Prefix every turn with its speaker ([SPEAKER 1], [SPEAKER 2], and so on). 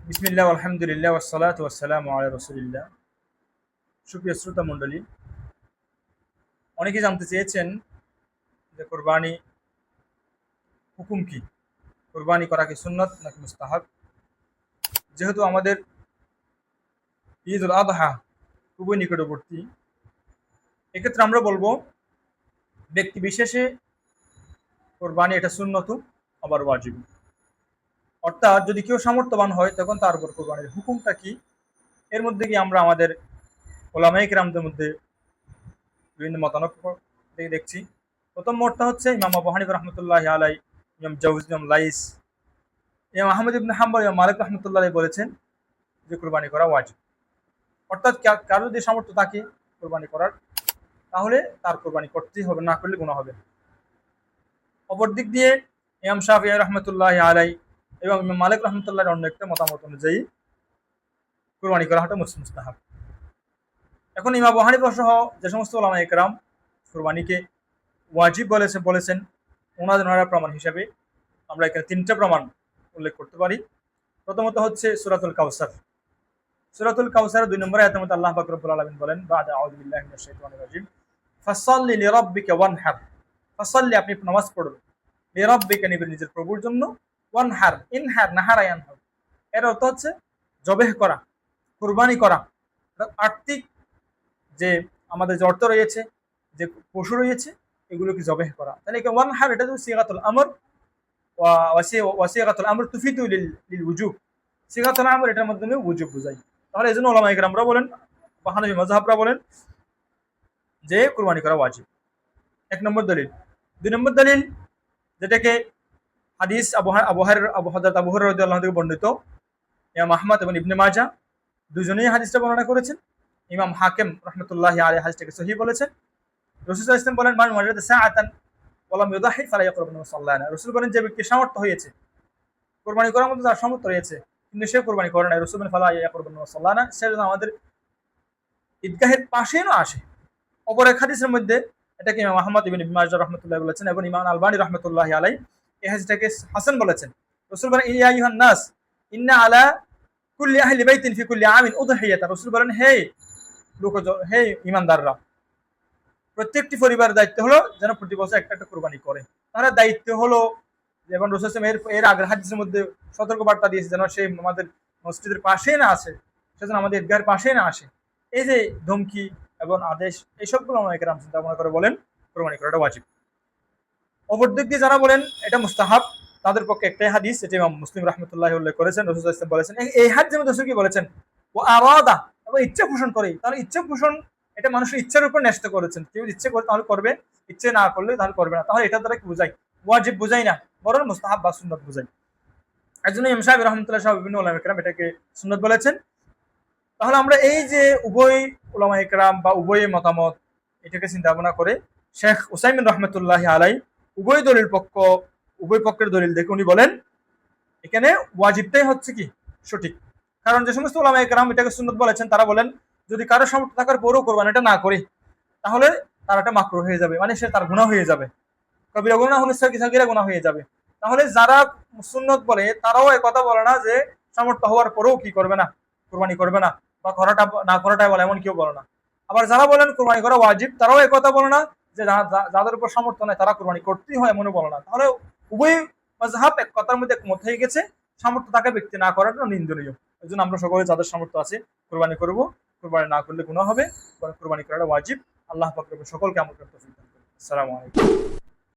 [SPEAKER 1] বিসমিল্লাহ আলহামদুলিল্লাহ ওয়াসসালাতু ওয়াসসালামু আলা রাসূলিল্লাহ। সুপ্রিয় শ্রোতা মণ্ডলী, অনেকে জানতে চেয়েছেন যে কোরবানি হুকুম কি, কোরবানি করা কি সুন্নত নাকি মুস্তাহাব। যেহেতু আমাদের ঈদুল আদহা খুবই নিকটবর্তী, এক্ষেত্রে আমরা বলবো ব্যক্তি বিশেষে কোরবানি এটা সুন্নত আবার ওয়াজিব। অর্থাৎ যদি কেউ সামর্থ্যবান হয় তখন তার উপর কোরবানির হুকুমটা কি, এর মধ্যে কি আমরা আমাদের ওলামায়ে কেরামদের মধ্যে বিভিন্ন মতানৈক্য দেখছি। প্রথম মতটা হচ্ছে ইমাম আবু হানিফা রাহমাতুল্লাহি আলাইহি, ইমাম জাওজি, ইমাম লাইস, ইমাম আহমদ ইবনে হাম্বল, ইমাম মালিক রাহমাতুল্লাহি আলাইহি বলেছেন যে কুরবানি করা ওয়াজিব। অর্থাৎ কারো যদি সামর্থ্য থাকে কোরবানি করার, তাহলে তার কোরবানি করতেই হবে, না করলে গুনাহ হবে। অপর দিক দিয়ে ইমাম শাফিঈ রাহমাতুল্লাহি আলাইহি এবং ইমাম মালিক রাহমাতুল্লাহির অন্য একটা মতামত অনুযায়ী কোরবানি করা হটা মুস্তাহাব। এখন ইমাম আবু হানিফা সহ যে সমস্ত উলামায়ে কেরাম কোরবানিকে ওয়াজিব বলেছেন ওনারা প্রমাণ হিসাবে আমরা এখানে তিনটা প্রমাণ উল্লেখ করতে পারি। প্রথমত হচ্ছে সূরাতুল কাউসার। সূরাতুল কাউসারের 2 নম্বর আয়াতের মধ্যে আল্লাহ পাক রব্বুল আলামিন বলেন, বা'দা আউযু বিল্লাহি মিনাশ শাইতানির রাজিম, ফাসাল্লি লিরাব্বিকা ওয়ানহার। ফাসাল্লি, আপনি নামাজ পড়ুন, লিরাব্বিকা, নিজের প্রভুর জন্য, ওয়ানহার, ইনহার, নাহারা ইয়ানহার, এর অর্থ হচ্ছে জবেহ করা, কুরবানি করা। আর্থিক যে আমাদের যে অর্থ রয়েছে, যে পশু রয়েছে, এগুলোকে জবেহ করা। তাহলে ওয়ানহার এটা হচ্ছে সিগাতুল আমর, ওয়াসিগাতুল আমর তুফিদু লিল উজুব। সিগাতুল আমর এটার মাধ্যমে উজুব বোঝায়। তাহলে এজন্য উলামায়ে কেরামরা বলেন বা হানাফি মাযহাবরা বলেন যে কুরবানি করা ওয়াজিব। এক নম্বর দলিল। 2 নম্বর দলিল, যেটাকে হাদিস আবু হযরত আবু হুরায়রা রাদিয়াল্লাহু আনহু থেকে বর্ণিত, ইমাম আহমদ এবং ইবনে মাজাহ দুজনেই হাদিসটা বর্ণনা করেছেন। ইমাম হাকিম রাহমাতুল্লাহি আলাইহি হাদিসটাকে সহিহ বলেছেন। রাসূল সাল্লাল্লাহু আলাইহি ওয়াসাল্লাম বলেন, মান ওয়াজাদা সাআতান ওয়া লাম ইউদাহি ফালা ইয়াকরাবু মুসাল্লানা। রাসূল বলেন, যে ব্যক্তির সামর্থ্য হয়েছে কুরবানি করার মতো, তার সামর্থ্য রয়েছে কিন্তু সে কুরবানি করে না, রাসূল বলেন ফালা ইয়াকরাবু মুসাল্লানা, সে যেন আমাদের ঈদগাহের পাশে না আসে। অপর এক হাদিসের মধ্যে এটাকে ইমাম আহমদ ইবনে মাজাহ রাহমাতুল্লাহি বলেছেন এবং ইমাম আলবানী রাহমাতুল্লাহি আলাইহি এই হাদিসটাকে হাসান বলেছেন। রাসূল বলেন, ইয়া আইয়ুহান নাস ইন্না আলা কুল্লি আহলি বাইতিন ফি কুল্লি আমিন উদহিয়াতা। রাসূল বলেন, হে হে ঈমানদাররা, প্রত্যেকটি পরিবারের দায়িত্ব হলো যেন প্রতি বছর একটা একটা কুরবানি করে। তাহলে দায়িত্ব হলো, যেমন রাসূল সাল্লাল্লাহু আলাইহি ওয়াসাল্লাম এর আগের হাদিসের মধ্যে সতর্ক বার্তা দিয়েছে যেন সে আমাদের মসজিদের পাশেই না আসে, সেজন্য আমাদের ঈদগাহের পাশেই না আসে। এই যে ধমকি এবং আদেশ, এই সবগুলো উলামায়ে কেরাম চিন্তা ভাবনা করে বলেন কুরবানি করাটা ওয়াজিব। অপর দিক দিয়ে যারা বলেন এটা মুস্তাহাব, তাদের পক্ষে একটাই হাদিস, যেটা ইমাম মুসলিম রাহমাতুল্লাহি উল্লেখ করেছেন। রাসূল সাল্লাল্লাহু আলাইহি ওয়াসাল্লাম বলেছেন, এই হাদিসের মধ্যে রাসূল কি বলেছেন, ও আরাদা, এবং ইচ্ছা পোষণ করে। তাহলে ইচ্ছা পোষণ এটা মানুষের ইচ্ছার উপর ন্যস্ত করেছেন। কেউ ইচ্ছে করে তাহলে করবে, ইচ্ছে না করলে তাহলে করবে না। তাহলে এটা দ্বারা কি বোঝায়, ওয়াজিব বোঝাই না, বরং মুস্তাহাব বা সুন্নাত বোঝায়। এর জন্য ইমাম শাফিঈ রাহমাতুল্লাহ সহ বিভিন্ন উলামায়ে কেরাম এটাকে সুন্নাত বলেছেন। তাহলে আমরা এই যে উভয় উলামায়ে কেরাম বা উভয় মতামত, এটাকে চিন্তা ভাবনা করে শেখ উসাইমিন রাহমাতুল্লাহি আলাইহি উভয় পক্ষের দলিল দেখে উনি বলেন এখানে ওয়াজিবটাই হচ্ছে কি সঠিক। কারণ যে সমস্ত উলামায়ে কেরাম এটাকে সুন্নাত বলেছেন, তারা বলেন যদি কারো সামর্থ্য থাকার পরেও কোরবানিটা না করে, তাহলে তার একটা মাকরুহ হয়ে যাবে, মানে সে তার গুনাহ হয়ে যাবে, কবিরা গুনাহ হলে সাগীরা গুনাহ হয়ে যাবে। তাহলে যারা সুন্নাত বলে তারাও একথা বলে না যে সামর্থ্য হওয়ার পরেও কি করবে না, কোরবানি করবে না, বা করাটা না করাটাই বলে, এমন কেউ বলে না। আবার যারা বলেন কোরবানি করা ওয়াজিব, তারাও একথা বলে না যে যাদের উপর সামর্থ্য নেই তারা কোরবানি করতেই হয়, এমনও বলে না। তাহলে উভয় মাযহাব এক কথার মধ্যে একমত হয়ে গেছে, সামর্থ্য থাকা ব্যক্তি না করাটা নিন্দনীয়। এই জন্য আমরা সকলে যাদের সামর্থ্য আছে কোরবানি করব, কোরবানি না করলে গুনাহ হবে, কোরবানি করাটা ওয়াজিব। আল্লাহ পাক সকলকে আমল করতে তৌফিক দান করুন। আসসালামু আলাইকুম।